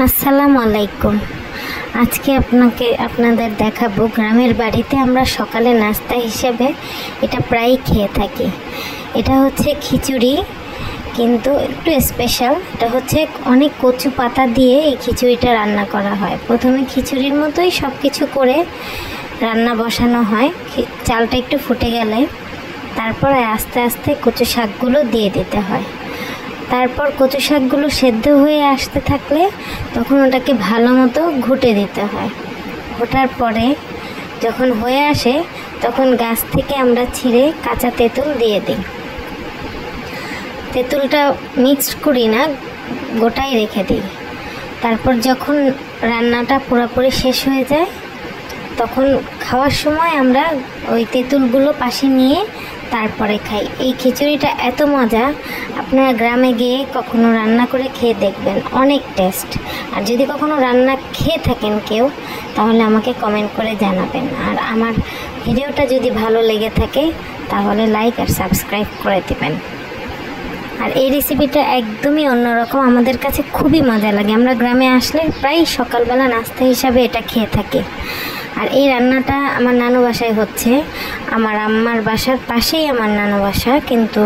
আসসালামু আলাইকুম। আজকে আপনাদের দেখাবো গ্রামের বাড়িতে আমরা সকালে নাস্তা হিসেবে এটা প্রায়ই খেয়ে থাকি। এটা হচ্ছে খিচুড়ি, কিন্তু একটু স্পেশাল। এটা হচ্ছে অনেক কচু পাতা দিয়ে এই খিচুড়িটা রান্না করা হয়। প্রথমে খিচুড়ির মতোই সব কিছু করে রান্না বসানো হয়। চালটা একটু ফুটে গেলে তারপরে আস্তে আস্তে কচু শাকগুলো দিয়ে দিতে হয়। তারপর কচু শাকগুলো সেদ্ধ হয়ে আসতে থাকলে তখন ওটাকে ভালো মতো ঘুটে দিতে হয়। ঘোটার পরে যখন হয়ে আসে তখন গাছ থেকে আমরা ছিঁড়ে কাঁচা তেঁতুল দিয়ে দিই। তেঁতুলটা মিক্সড করি না, গোটাই রেখে দিই। তারপর যখন রান্নাটা পুরোপুরি শেষ হয়ে যায় তখন খাওয়ার সময় আমরা ওই তেঁতুলগুলো পাশে নিয়ে তারপরে খাই। এই খিচুড়িটা এত মজা, আপনারা গ্রামে গিয়ে কখনো রান্না করে খেয়ে দেখবেন, অনেক টেস্ট। আর যদি কখনো রান্না খেয়ে থাকেন কেউ, তাহলে আমাকে কমেন্ট করে জানাবেন। আর আমার ভিডিওটা যদি ভালো লেগে থাকে তাহলে লাইক আর সাবস্ক্রাইব করে দেবেন। আর এই রেসিপিটা একদমই অন্যরকম, আমাদের কাছে খুবই মজা লাগে। আমরা গ্রামে আসলে প্রায় সকালবেলা নাস্তা হিসাবে এটা খেয়ে থাকি। আর এই রান্নাটা আমার নানু বাসায় হচ্ছে। আমার আম্মার বাসার পাশেই আমার নানু বাসা, কিন্তু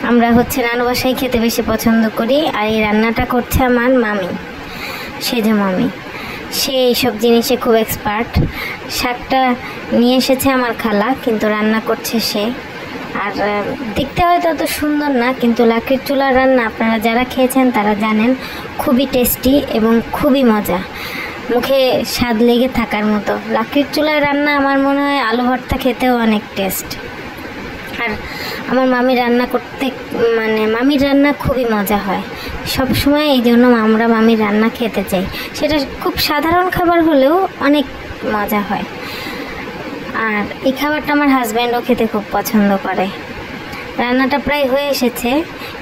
আমরা নানু বাসায় খেতে বেশি পছন্দ করি। আর এই রান্নাটা করছে আমার মামি, সেজ মামি। সে এইসব জিনিসে খুব এক্সপার্ট। শাকটা নিয়ে এসেছে আমার খালা, কিন্তু রান্না করছে সে। আর দেখতে হয়তো অত সুন্দর না, কিন্তু লাকড়ির চুলার রান্না আপনারা যারা খেয়েছেন তারা জানেন খুবই টেস্টি এবং খুবই মজা, মুখে স্বাদ লেগে থাকার মতো। লাকড়ির চুলায় রান্না আমার মনে হয় আলু ভর্তা খেতেও অনেক টেস্ট। আর আমার মামির রান্না খুবই মজা হয় সব সময়, এই জন্য আমরা মামির রান্না খেতে চাই। সেটা খুব সাধারণ খাবার হলেও অনেক মজা হয়। আর এই খাবারটা আমার হাজব্যান্ডও খেতে খুব পছন্দ করে। রান্নাটা প্রায় হয়ে এসেছে,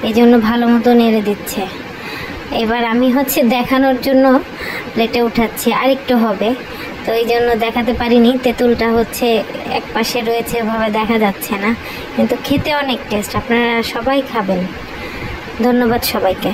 এই জন্য ভালো মতো নেড়ে দিচ্ছে। এবার আমি দেখানোর জন্য প্লেটে উঠাচ্ছি, আরেকটু হবে তো এই জন্য দেখাতে পারিনি। তেঁতুলটা এক পাশে রয়েছে, ওভাবে দেখা যাচ্ছে না, কিন্তু খেতে অনেক টেস্ট। আপনারা সবাই খাবেন। ধন্যবাদ সবাইকে।